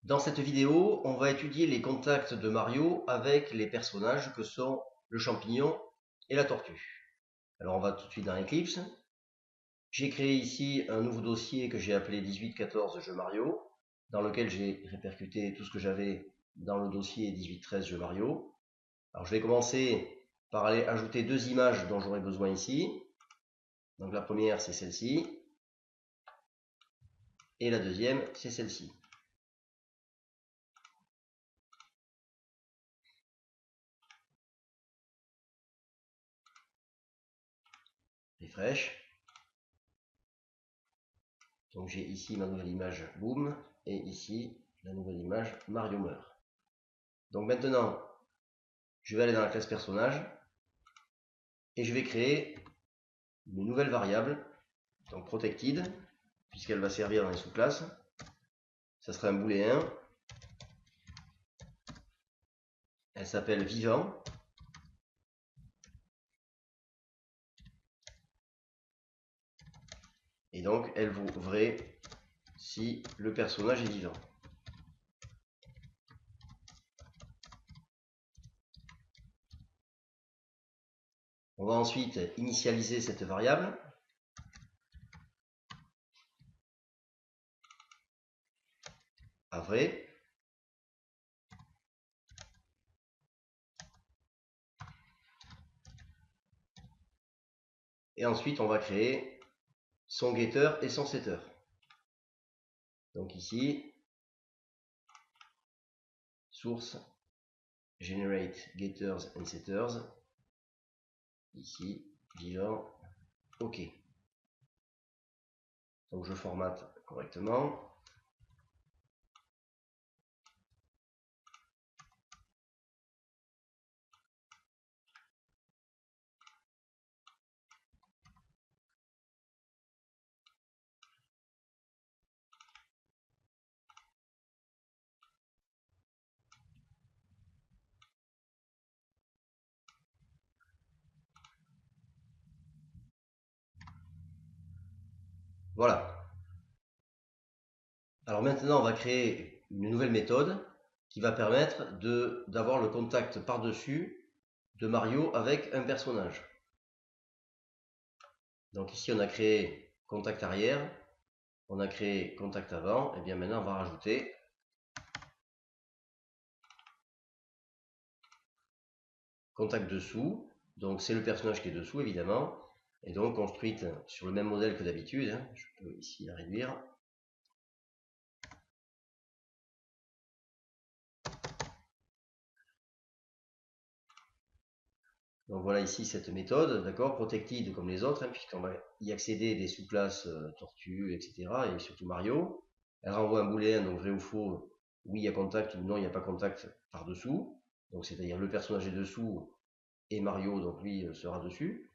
Dans cette vidéo, on va étudier les contacts de Mario avec les personnages que sont le champignon et la tortue. Alors on va tout de suite dans Eclipse. J'ai créé ici un nouveau dossier que j'ai appelé 1814 jeux Mario, dans lequel j'ai répercuté tout ce que j'avais dans le dossier 1813 jeux Mario. Alors je vais commencer par aller ajouter deux images dont j'aurai besoin ici. Donc la première c'est celle-ci, et la deuxième c'est celle-ci. Refresh. Donc j'ai ici ma nouvelle image Boom et ici la nouvelle image Mario meurt. Donc maintenant, je vais aller dans la classe personnage et je vais créer une nouvelle variable, donc protected, puisqu'elle va servir dans les sous-classes. Ça sera un booléen. Elle s'appelle vivant. Et donc elle vaut vrai si le personnage est vivant. On va ensuite initialiser cette variable. À vrai. Et ensuite on va créer son getter et son setter. Donc ici, source, generate getters and setters. Ici, vivant, OK. Donc je formate correctement. Voilà. Alors maintenant, on va créer une nouvelle méthode qui va permettre d'avoir le contact par-dessus de Mario avec un personnage. Donc ici, on a créé contact arrière, on a créé contact avant, et bien maintenant, on va rajouter contact dessous. Donc c'est le personnage qui est dessous, évidemment, et donc construite sur le même modèle que d'habitude. Je peux ici la réduire. Donc voilà ici cette méthode, d'accord, protected comme les autres, puisqu'on va y accéder des sous-classes tortue, etc. et surtout Mario. Elle renvoie un booléen, donc vrai ou faux, oui il y a contact ou non il n'y a pas contact par-dessous. Donc c'est-à-dire le personnage est dessous et Mario, donc lui, sera dessus.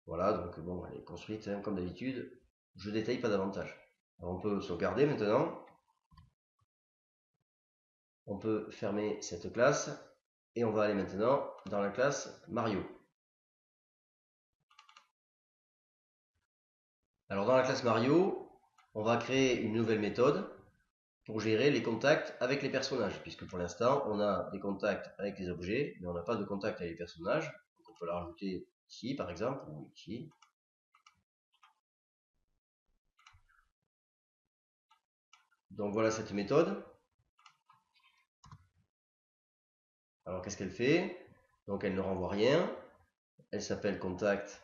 Voilà, donc bon, elle est construite comme d'habitude. Je détaille pas davantage. Alors on peut sauvegarder maintenant. On peut fermer cette classe et on va aller maintenant dans la classe Mario. Alors dans la classe Mario, on va créer une nouvelle méthode pour gérer les contacts avec les personnages, puisque pour l'instant on a des contacts avec les objets, mais on n'a pas de contact avec les personnages. Donc on peut la rajouter ici par exemple, ou ici. Donc voilà cette méthode. Alors qu'est-ce qu'elle fait? Donc elle ne renvoie rien, elle s'appelle contact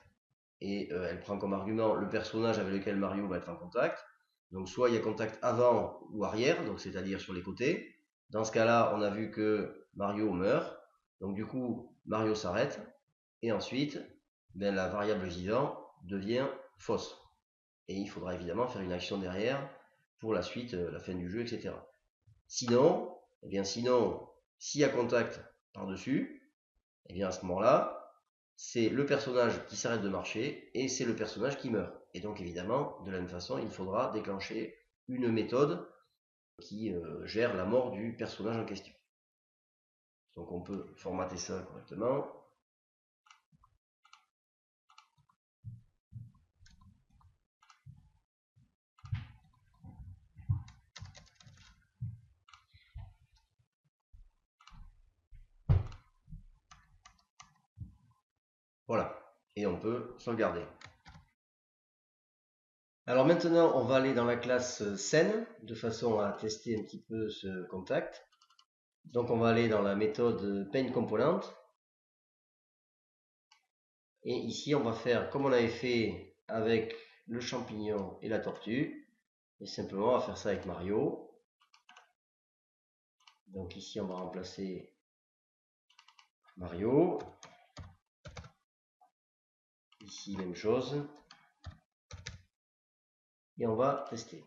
et elle prend comme argument le personnage avec lequel Mario va être en contact. Donc soit il y a contact avant ou arrière, donc c'est-à-dire sur les côtés. Dans ce cas-là, on a vu que Mario meurt. Donc du coup, Mario s'arrête. Et ensuite, ben, la variable vivant devient fausse. Et il faudra évidemment faire une action derrière pour la suite, la fin du jeu, etc. Sinon, eh bien sinon, s'il y a contact par-dessus, eh bien à ce moment-là, c'est le personnage qui s'arrête de marcher et c'est le personnage qui meurt. Et donc évidemment, de la même façon, il faudra déclencher une méthode qui gère la mort du personnage en question. Donc on peut formater ça correctement. Voilà, et on peut sauvegarder. Alors maintenant, on va aller dans la classe scène, de façon à tester un petit peu ce contact. Donc on va aller dans la méthode Paint Component. Et ici, on va faire comme on avait fait avec le champignon et la tortue. Et simplement, on va faire ça avec Mario. Donc ici, on va remplacer Mario. Ici, même chose. Et on va tester.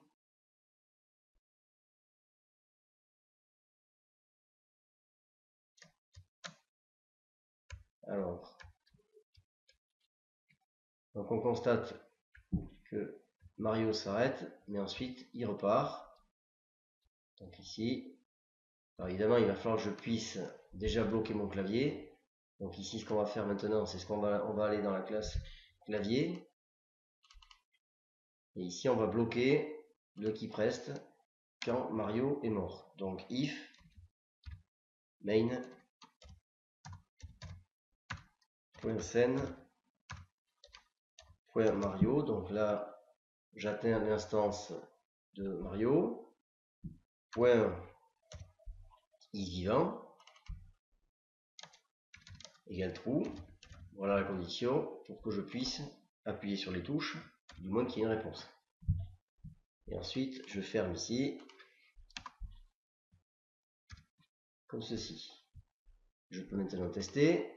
Alors, donc on constate que Mario s'arrête, mais ensuite il repart. Donc ici, alors évidemment, il va falloir que je puisse déjà bloquer mon clavier. Donc ici, ce qu'on va faire maintenant, c'est ce qu'on va aller dans la classe clavier. Et ici, on va bloquer le keypress quand Mario est mort. Donc if main.scène.mario. Donc là, j'atteins l'instance de Mario. Point vivant égale true. Voilà la condition pour que je puisse appuyer sur les touches, du moins qu'il y ait une réponse. Et ensuite, je ferme ici, comme ceci. Je peux maintenant tester.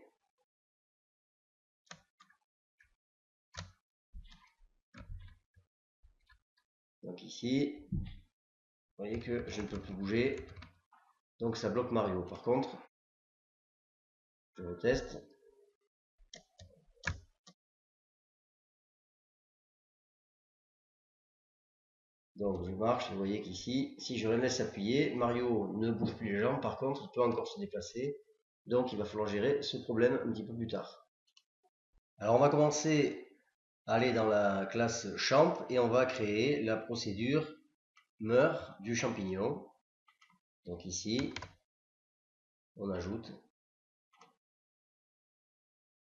Donc ici, vous voyez que je ne peux plus bouger. Donc ça bloque Mario. Par contre, je le teste. Donc je marche, et vous voyez qu'ici, si je le laisse appuyer, Mario ne bouge plus les jambes, par contre, il peut encore se déplacer. Donc il va falloir gérer ce problème un petit peu plus tard. Alors on va commencer à aller dans la classe champ et on va créer la procédure meurt du champignon. Donc ici, on ajoute.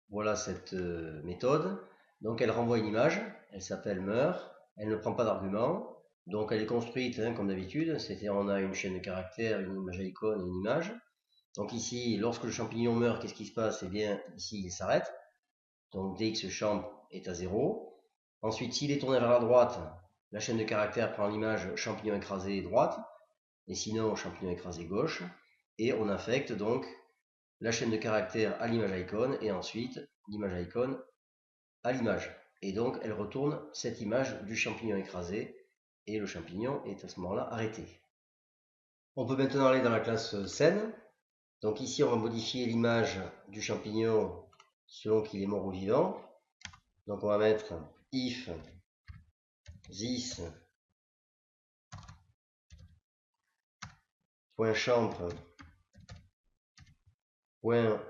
Voilà cette méthode. Donc elle renvoie une image, elle s'appelle meurt, elle ne prend pas d'argument. Donc elle est construite comme d'habitude, c'est-à-dire on a une chaîne de caractères, une image icône et une image. Donc ici, lorsque le champignon meurt, qu'est-ce qui se passe? Eh bien, ici, il s'arrête. Donc dx champ est à 0. Ensuite, s'il est tourné vers la droite, la chaîne de caractères prend l'image champignon écrasé droite, et sinon champignon écrasé gauche. Et on affecte donc la chaîne de caractères à l'image icône, et ensuite l'image icône à l'image. Et donc, elle retourne cette image du champignon écrasé, et le champignon est à ce moment-là arrêté. On peut maintenant aller dans la classe scène. Donc ici, on va modifier l'image du champignon selon qu'il est mort ou vivant. Donc on va mettre if this .champ if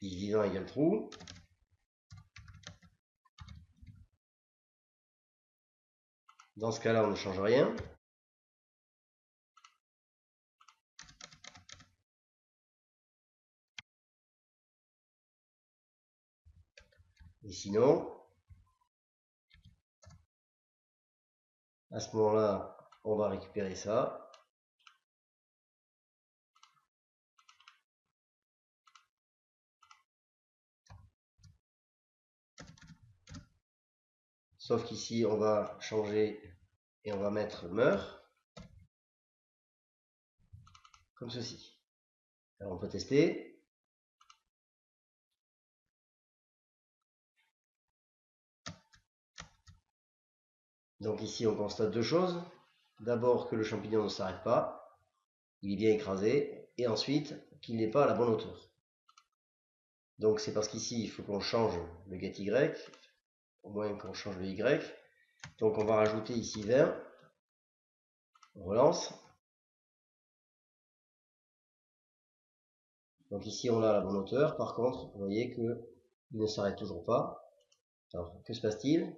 vivant égale true. Dans ce cas-là, on ne change rien. Et sinon, à ce moment-là, on va récupérer ça. Sauf qu'ici, on va changer et on va mettre meurt. Comme ceci. Alors on peut tester. Donc ici, on constate deux choses. D'abord que le champignon ne s'arrête pas, il est bien écrasé, et ensuite qu'il n'est pas à la bonne hauteur. Donc c'est parce qu'ici, il faut qu'on change le get y, au moins qu'on change le y. Donc on va rajouter ici 20. On relance. Donc ici, on a la bonne hauteur. Par contre, vous voyez qu'il ne s'arrête toujours pas. Alors, que se passe-t-il?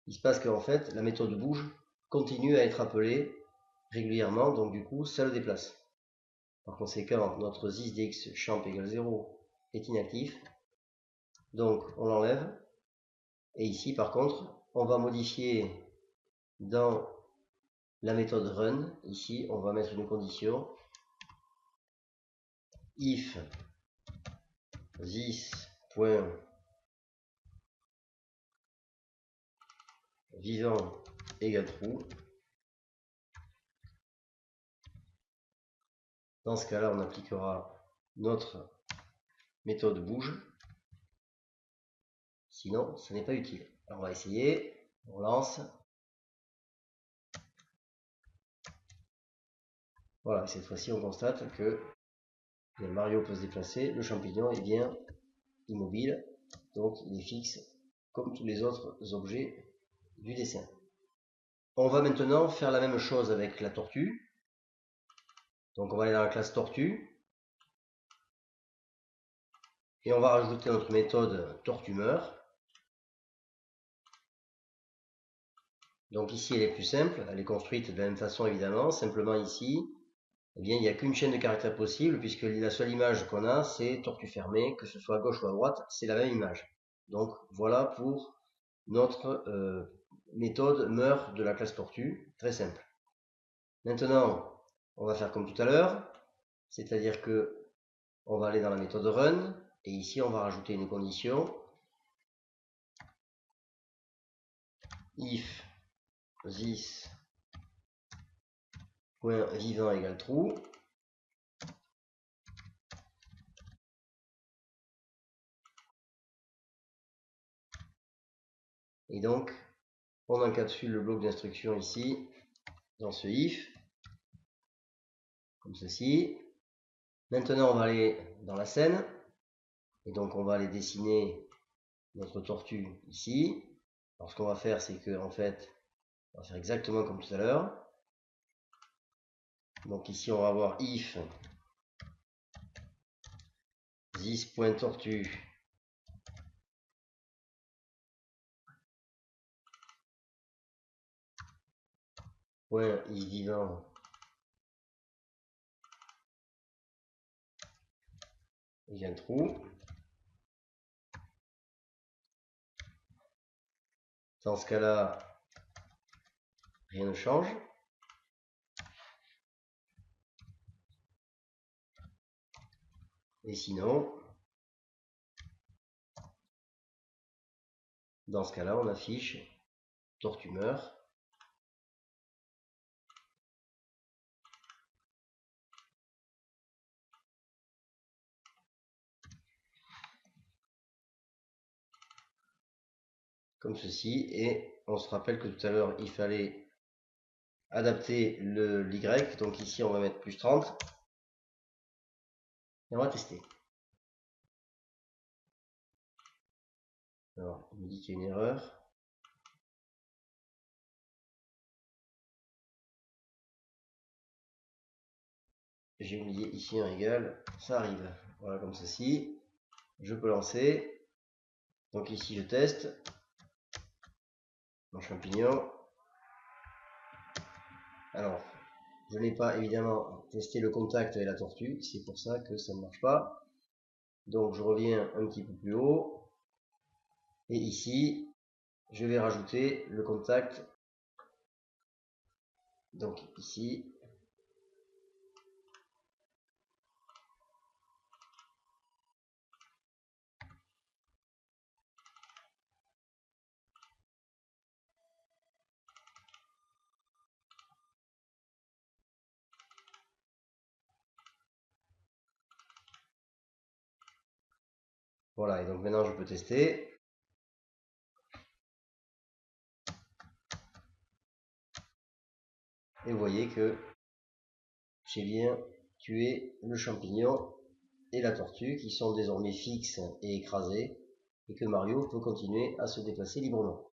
Il se passe qu'en fait, la méthode bouge continue à être appelée régulièrement, donc du coup, ça le déplace. Par conséquent, notre 10 dx champ égale 0 est inactif. Donc on l'enlève. Et ici par contre, on va modifier dans la méthode run. Ici on va mettre une condition. If this.vivant égale true. Dans ce cas-là, on appliquera notre méthode bouge. Sinon, ce n'est pas utile. Alors on va essayer. On lance. Voilà, et cette fois-ci, on constate que Mario peut se déplacer. Le champignon est bien immobile. Donc, il est fixe comme tous les autres objets du dessin. On va maintenant faire la même chose avec la tortue. Donc on va aller dans la classe tortue. Et on va rajouter notre méthode tortumeur. Donc ici elle est plus simple, elle est construite de la même façon évidemment. Simplement ici, eh bien, il n'y a qu'une chaîne de caractères possible, puisque la seule image qu'on a, c'est tortue fermée, que ce soit à gauche ou à droite, c'est la même image. Donc voilà pour notre méthode meur de la classe tortue, très simple. Maintenant, on va faire comme tout à l'heure, c'est-à-dire que on va aller dans la méthode run, et ici on va rajouter une condition. If this.vivant égale true. Et donc, on encapsule le bloc d'instruction ici, dans ce if, comme ceci. Maintenant, on va aller dans la scène, et donc on va aller dessiner notre tortue ici. Alors, ce qu'on va faire, c'est que, en fait, on va faire exactement comme tout à l'heure. Donc ici, on va avoir if this.tortue .isVivant égale true. Dans ce cas-là, rien ne change. Et sinon, dans ce cas-là, on affiche tortue meurt. Comme ceci, et on se rappelle que tout à l'heure il fallait adapter l'Y, donc ici on va mettre plus 30 et on va tester. Alors il me dit qu'il y a une erreur. J'ai oublié ici un égal, ça arrive. Voilà, comme ceci. Je peux lancer. Donc ici je teste mon champignon. Alors, je n'ai pas évidemment testé le contact avec la tortue, c'est pour ça que ça ne marche pas. Donc je reviens un petit peu plus haut. Et ici, je vais rajouter le contact. Donc ici. Voilà, et donc maintenant je peux tester. Et vous voyez que j'ai bien tué le champignon et la tortue qui sont désormais fixes et écrasés, et que Mario peut continuer à se déplacer librement.